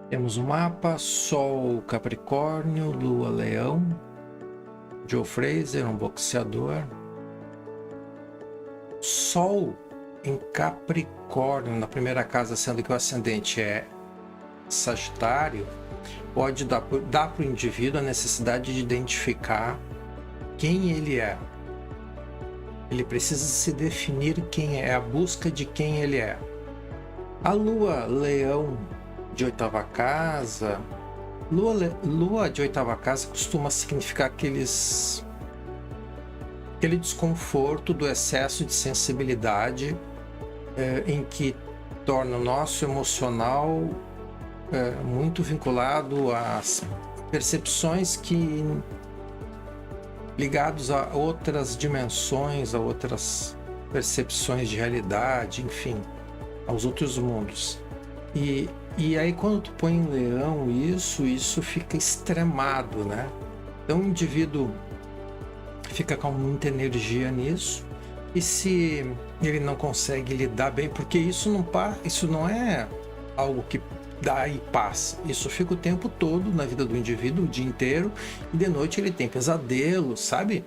Temos o mapa, Sol Capricórnio, Lua Leão, Joe Fraser, um boxeador. Sol em Capricórnio, na primeira casa, sendo que o ascendente é Sagitário, pode dar para o indivíduo a necessidade de identificar quem ele é. Ele precisa se definir quem é, a busca de quem ele é. A Lua Leão de oitava casa, Lua de oitava casa costuma significar aquele desconforto do excesso de sensibilidade em que torna o nosso emocional muito vinculado às percepções ligados a outras dimensões, a outras percepções de realidade, enfim, aos outros mundos. E aí quando tu põe em leão isso fica extremado, né? Então o indivíduo fica com muita energia nisso, e se ele não consegue lidar bem, porque isso não é algo que dá e passa, isso fica o tempo todo na vida do indivíduo, o dia inteiro, e de noite ele tem pesadelo, sabe?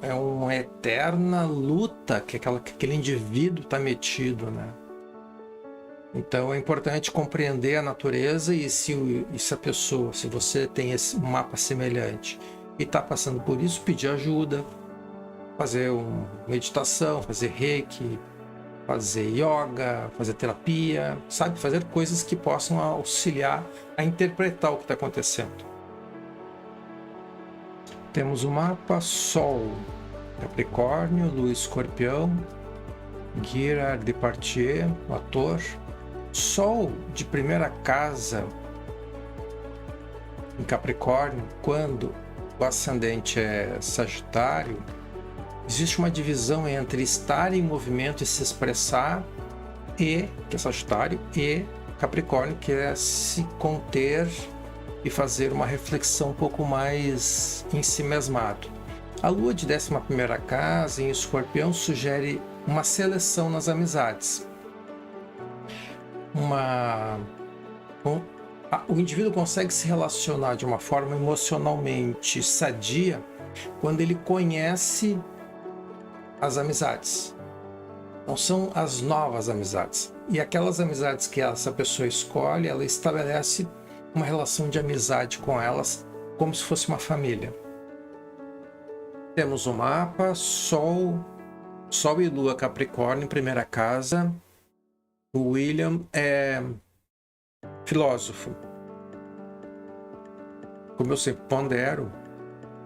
É uma eterna luta que aquele indivíduo está metido, né? Então é importante compreender a natureza, e se a pessoa, se você tem um mapa semelhante e está passando por isso, pedir ajuda, fazer uma meditação, fazer reiki, fazer yoga, fazer terapia, sabe? Fazer coisas que possam auxiliar a interpretar o que está acontecendo. Temos o mapa Sol Capricórnio, Lua Escorpião, Gerard Depardieu, o ator. Sol de primeira casa em Capricórnio, quando o ascendente é Sagitário, existe uma divisão entre estar em movimento e se expressar, que é Sagitário, e Capricórnio, que é se conter e fazer uma reflexão um pouco mais em si mesmado. A Lua de 11ª casa em Escorpião sugere uma seleção nas amizades. O indivíduo consegue se relacionar de uma forma emocionalmente sadia quando ele conhece as amizades. Não são as novas amizades. E aquelas amizades que essa pessoa escolhe, ela estabelece uma relação de amizade com elas, como se fosse uma família. Temos o mapa, Sol e Lua Capricórnio em primeira casa. O William é filósofo. Como eu sempre pondero,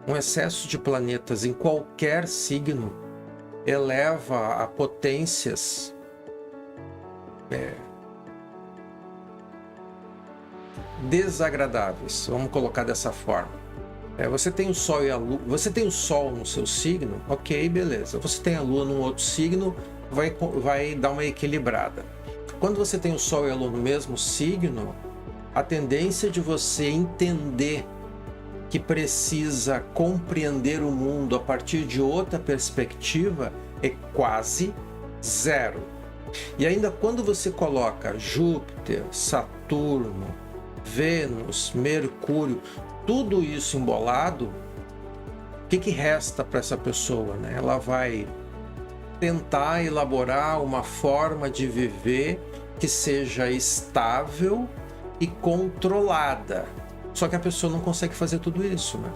um excesso de planetas em qualquer signo eleva a potências desagradáveis, vamos colocar dessa forma. Você tem o Sol e a Lua, você tem o Sol no seu signo, ok, beleza. Você tem a Lua num outro signo, vai dar uma equilibrada. Quando você tem o Sol e a Lua no mesmo signo, a tendência de você entender que precisa compreender o mundo a partir de outra perspectiva é quase zero. E ainda quando você coloca Júpiter, Saturno, Vênus, Mercúrio, tudo isso embolado, o que resta para essa pessoa, né? Ela vai tentar elaborar uma forma de viver que seja estável e controlada. Só que a pessoa não consegue fazer tudo isso, né?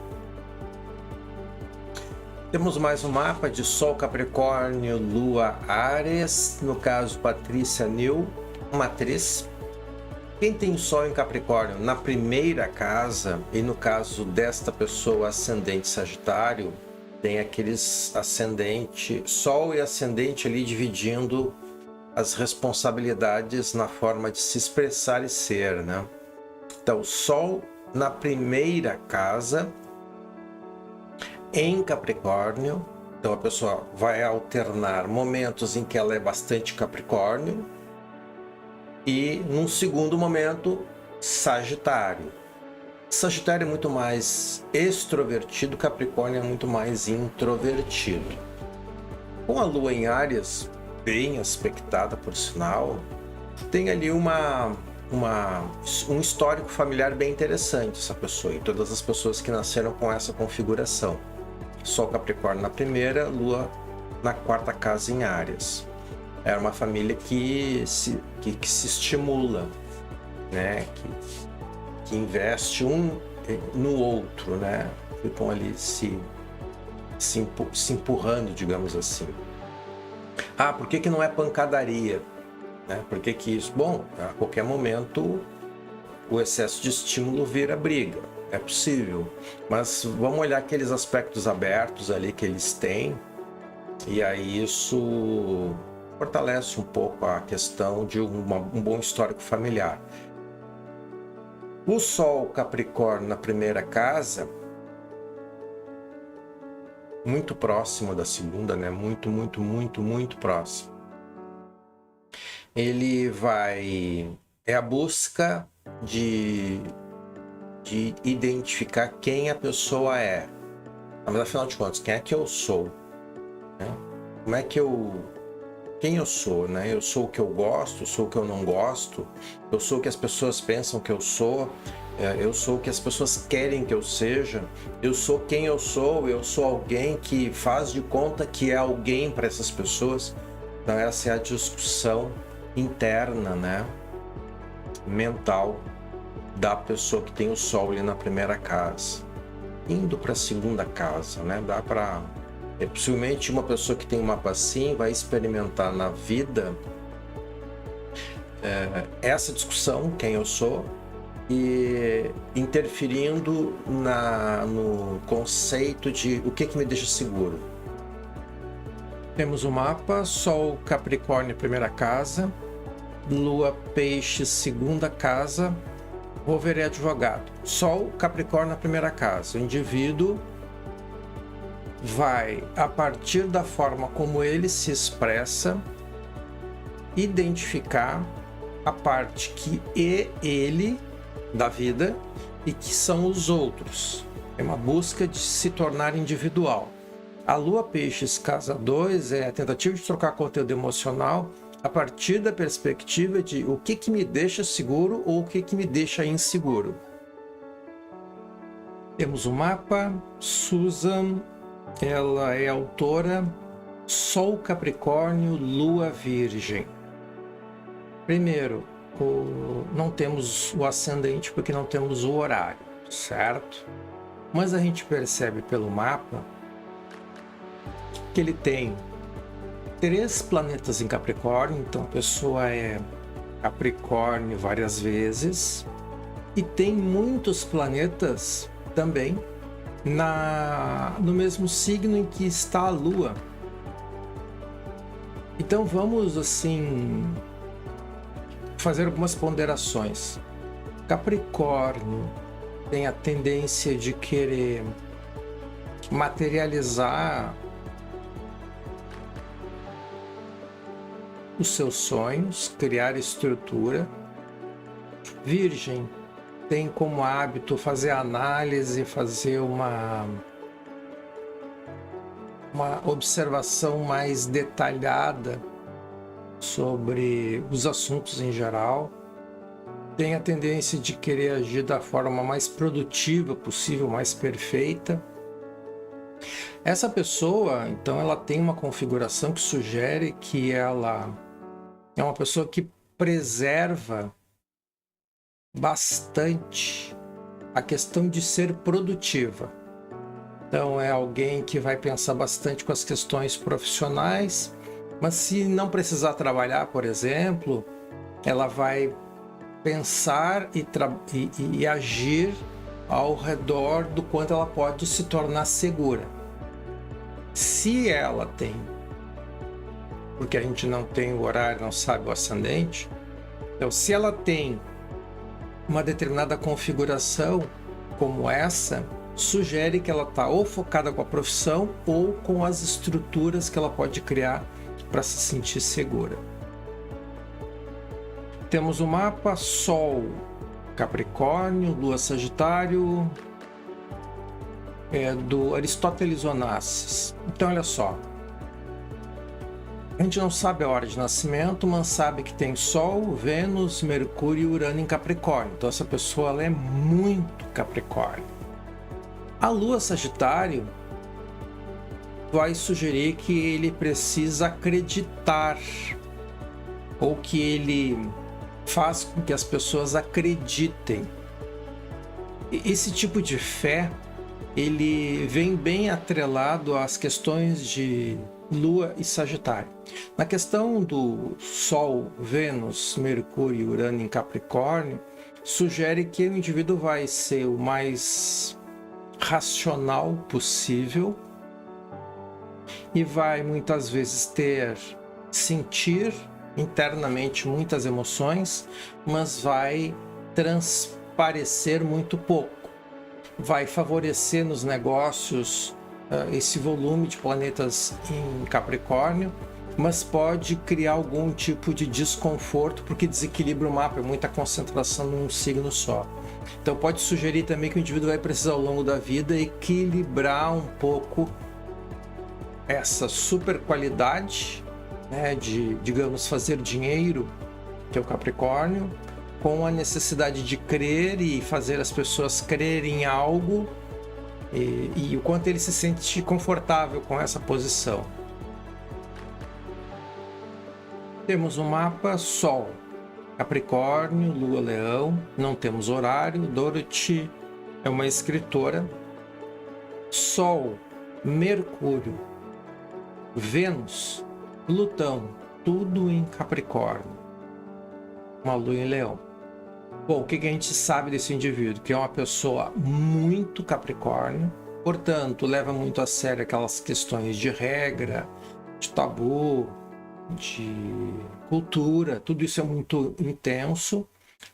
Temos mais um mapa de Sol Capricórnio, Lua Áries, no caso Patrícia Nil, uma atriz. Quem tem Sol em Capricórnio na primeira casa, e no caso desta pessoa ascendente Sagitário, tem aqueles ascendente, Sol e ascendente ali dividindo as responsabilidades na forma de se expressar e ser, né? Então, Sol na primeira casa em Capricórnio, então a pessoa vai alternar momentos em que ela é bastante Capricórnio e num segundo momento Sagitário. Sagitário é muito mais extrovertido, Capricórnio é muito mais introvertido. Com a Lua em Áries, bem aspectada por sinal, tem ali uma um histórico familiar bem interessante, essa pessoa, e todas as pessoas que nasceram com essa configuração. Sol Capricórnio na primeira, Lua na quarta casa em Áries. Era uma família que se estimula, né? Que investe um no outro, né? Ficam ali se empurrando, digamos assim. Ah, por que não é pancadaria? Né? Por que isso? Bom, a qualquer momento o excesso de estímulo vira briga. É possível. Mas vamos olhar aqueles aspectos abertos ali que eles têm, e aí isso fortalece um pouco a questão de um bom histórico familiar. O Sol Capricórnio na primeira casa, muito próximo da segunda, né? Muito próximo. Ele é a busca de identificar quem a pessoa é. Mas afinal de contas, quem é que eu sou? Né? Quem eu sou, né? Eu sou o que eu gosto, eu sou o que eu não gosto, eu sou o que as pessoas pensam que eu sou sou o que as pessoas querem que eu seja, eu sou quem eu sou alguém que faz de conta que é alguém para essas pessoas. Então essa é a discussão interna, né? Mental da pessoa que tem o Sol ali na primeira casa. Indo para a segunda casa, né? Dá para... possivelmente uma pessoa que tem um mapa assim vai experimentar na vida essa discussão, quem eu sou, e interferindo no conceito de o que me deixa seguro. Temos o mapa, Sol Capricórnio, primeira casa, Lua Peixe, segunda casa. Vou ver advogado. Sol Capricórnio na primeira casa. O indivíduo vai, a partir da forma como ele se expressa, identificar a parte que é ele da vida e que são os outros. É uma busca de se tornar individual. A Lua Peixes, casa 2, é a tentativa de trocar conteúdo emocional a partir da perspectiva de o que me deixa seguro ou o que me deixa inseguro. Temos o mapa, Susan, ela é autora, Sol Capricórnio, Lua Virgem. Primeiro, não temos o ascendente porque não temos o horário, certo? Mas a gente percebe pelo mapa que ele tem 3 planetas em Capricórnio, então a pessoa é Capricórnio várias vezes, e tem muitos planetas também no mesmo signo em que está a Lua. Então vamos assim fazer algumas ponderações. Capricórnio tem a tendência de querer materializar os seus sonhos, criar estrutura. Virgem tem como hábito fazer análise, fazer uma observação mais detalhada sobre os assuntos em geral. Tem a tendência de querer agir da forma mais produtiva possível, mais perfeita. Essa pessoa, então, ela tem uma configuração que sugere que ela é uma pessoa que preserva bastante a questão de ser produtiva. Então, é alguém que vai pensar bastante com as questões profissionais, mas se não precisar trabalhar, por exemplo, ela vai pensar e agir ao redor do quanto ela pode se tornar segura. Se ela tem, porque a gente não tem o horário, não sabe o ascendente, então se ela tem uma determinada configuração como essa, sugere que ela está ou focada com a profissão ou com as estruturas que ela pode criar para se sentir segura. Temos o mapa Sol Capricórnio, Lua Sagitário, do Aristóteles Onassis. Então olha só, A gente não sabe a hora de nascimento, mas sabe que tem Sol, Vênus, Mercúrio e Urano em Capricórnio. Então essa pessoa ela é muito Capricórnio. A Lua Sagitário vai sugerir que ele precisa acreditar, ou que ele faz com que as pessoas acreditem. Esse tipo de fé, ele vem bem atrelado às questões de Lua e Sagitário. Na questão do Sol, Vênus, Mercúrio e Urano em Capricórnio, sugere que o indivíduo vai ser o mais racional possível e vai muitas vezes sentir internamente muitas emoções, mas vai transparecer muito pouco. Vai favorecer nos negócios esse volume de planetas em Capricórnio, mas pode criar algum tipo de desconforto porque desequilibra o mapa, é muita concentração num signo só. Então pode sugerir também que o indivíduo vai precisar ao longo da vida equilibrar um pouco essa super qualidade, né, de, digamos, fazer dinheiro, que é o Capricórnio, com a necessidade de crer e fazer as pessoas crerem em algo e o quanto ele se sente confortável com essa posição. Temos um mapa Sol, Capricórnio, Lua, Leão, não temos horário. Dorothy é uma escritora. Sol, Mercúrio, Vênus, Plutão, tudo em Capricórnio. Uma Lua em Leão. Bom, o que a gente sabe desse indivíduo? Que é uma pessoa muito Capricórnio, portanto, leva muito a sério aquelas questões de regra, de tabu, de cultura, tudo isso é muito intenso.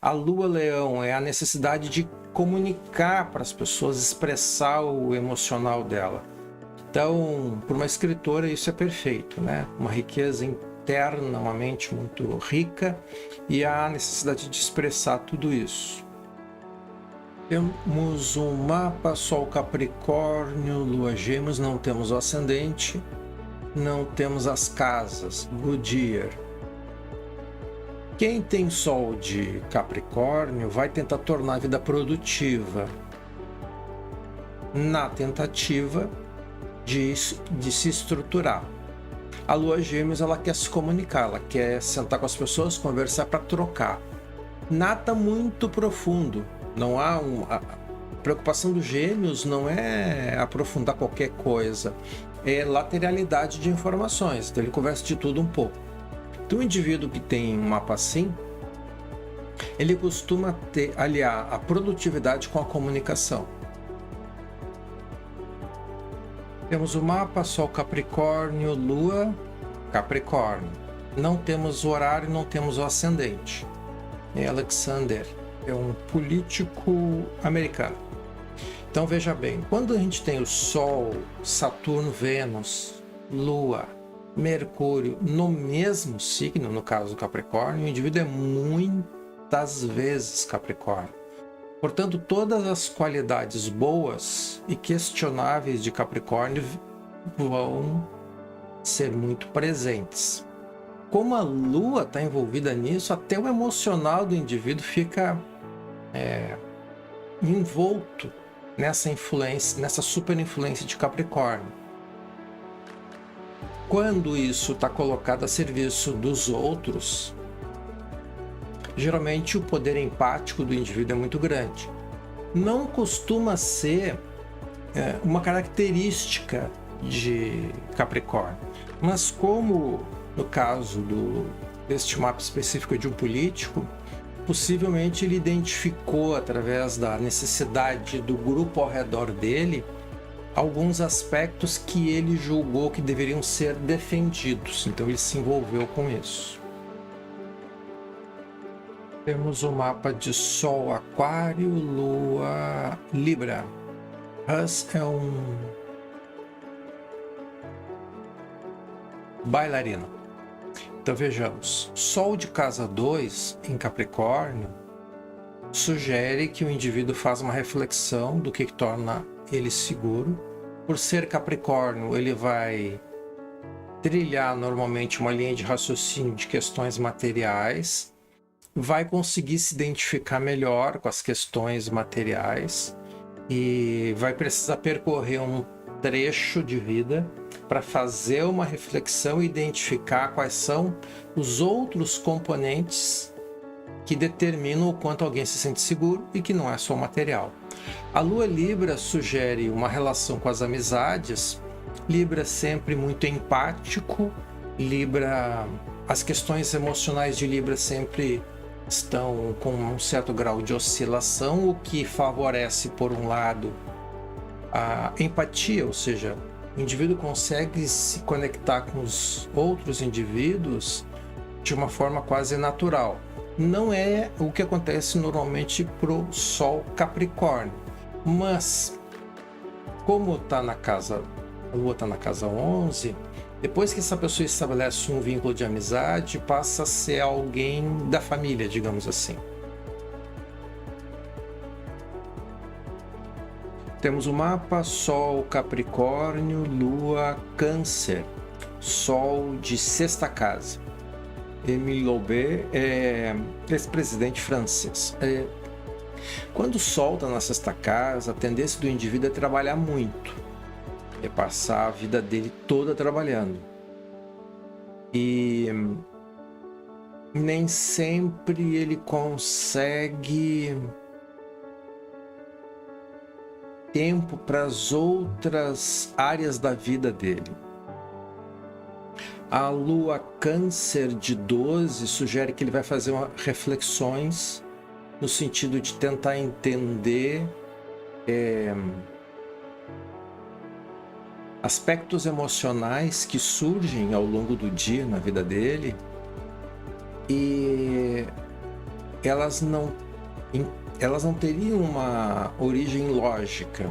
A Lua Leão é a necessidade de comunicar para as pessoas, expressar o emocional dela. Então, para uma escritora isso é perfeito, né? Uma riqueza interna, uma mente muito rica e a necessidade de expressar tudo isso. Temos um mapa Sol Capricórnio, Lua Gêmeos, não temos o ascendente, não temos as casas, Good Year. Quem tem Sol de Capricórnio vai tentar tornar a vida produtiva na tentativa de se estruturar. A Lua Gêmeos ela quer se comunicar, ela quer sentar com as pessoas, conversar para trocar. Nada muito profundo. Não há a preocupação dos Gêmeos não é aprofundar qualquer coisa, é lateralidade de informações. Então ele conversa de tudo um pouco. Então o indivíduo que tem um mapa assim, ele costuma aliar a produtividade com a comunicação. Temos o mapa Sol Capricórnio, Lua Capricórnio. Não temos o horário, não temos o ascendente. Alexander é um político americano. Então veja bem, quando a gente tem o Sol, Saturno, Vênus, Lua, Mercúrio no mesmo signo, no caso do Capricórnio, o indivíduo é muitas vezes Capricórnio. Portanto, todas as qualidades boas e questionáveis de Capricórnio vão ser muito presentes. Como a Lua está envolvida nisso, até o emocional do indivíduo fica envolto nessa influência, nessa super influência de Capricórnio. Quando isso está colocado a serviço dos outros, geralmente o poder empático do indivíduo é muito grande. Não costuma ser uma característica de Capricórnio, mas como no caso deste mapa específico de um político, possivelmente ele identificou através da necessidade do grupo ao redor dele alguns aspectos que ele julgou que deveriam ser defendidos, então ele se envolveu com isso. Temos o mapa de Sol Aquário, Lua Libra. Hus é um bailarino. Então vejamos, Sol de casa 2 em Capricórnio sugere que o indivíduo faz uma reflexão do que torna ele seguro. Por ser Capricórnio, ele vai trilhar normalmente uma linha de raciocínio de questões materiais, vai conseguir se identificar melhor com as questões materiais e vai precisar percorrer um trecho de vida para fazer uma reflexão e identificar quais são os outros componentes que determinam o quanto alguém se sente seguro e que não é só o material. A Lua Libra sugere uma relação com as amizades. Libra sempre muito empático. Libra, as questões emocionais de Libra sempre estão com um certo grau de oscilação, o que favorece, por um lado, a empatia, ou seja, o indivíduo consegue se conectar com os outros indivíduos de uma forma quase natural. Não é o que acontece normalmente para o Sol Capricórnio, mas como está na casa, a Lua está na casa 11, depois que essa pessoa estabelece um vínculo de amizade, passa a ser alguém da família, digamos assim. Temos o mapa Sol Capricórnio, Lua Câncer, Sol de sexta casa. Émile Loubet é ex-presidente francês. Quando o Sol está na sexta casa, a tendência do indivíduo é trabalhar muito, é passar a vida dele toda trabalhando. E nem sempre ele consegue tempo para as outras áreas da vida dele. A Lua Câncer de 12 sugere que ele vai fazer reflexões no sentido de tentar entender aspectos emocionais que surgem ao longo do dia na vida dele, e elas não teriam uma origem lógica.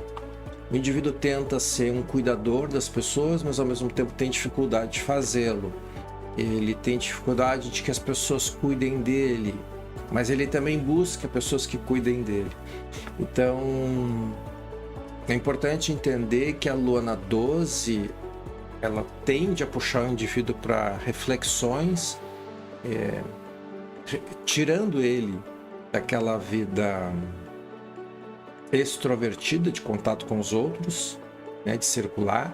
O indivíduo tenta ser um cuidador das pessoas, mas ao mesmo tempo tem dificuldade de fazê-lo. Ele tem dificuldade de que as pessoas cuidem dele, mas ele também busca pessoas que cuidem dele. Então, é importante entender que a Lua na 12, ela tende a puxar o indivíduo para reflexões, tirando ele daquela vida extrovertida de contato com os outros, de circular.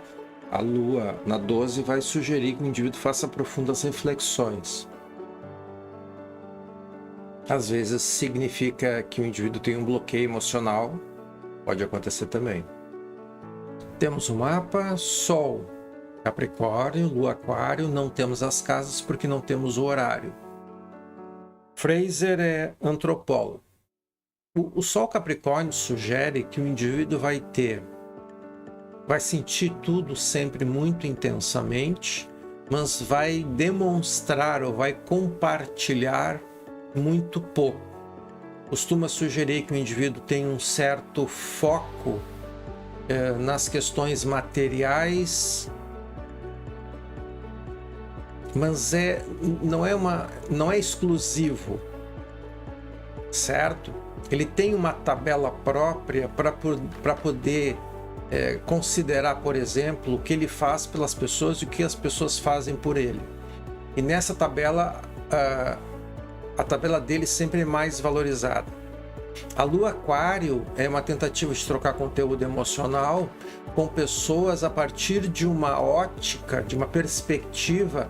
A Lua na 12 vai sugerir que o indivíduo faça profundas reflexões. Às vezes significa que o indivíduo tem um bloqueio emocional, pode acontecer também. Temos o mapa Sol Capricórnio, Lua Aquário, não temos as casas porque não temos o horário. Fraser é antropólogo. O Sol Capricórnio sugere que o indivíduo vai sentir tudo sempre muito intensamente, mas vai demonstrar ou vai compartilhar muito pouco. Costuma sugerir que o indivíduo tem um certo foco nas questões materiais, mas não é exclusivo, certo? Ele tem uma tabela própria para poder considerar, por exemplo, o que ele faz pelas pessoas e o que as pessoas fazem por ele. E nessa tabela, a tabela dele sempre é mais valorizada. A Lua Aquário é uma tentativa de trocar conteúdo emocional com pessoas a partir de uma ótica, de uma perspectiva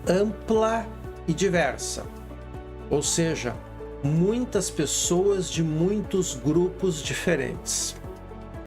ampla e diversa. Ou seja, muitas pessoas de muitos grupos diferentes.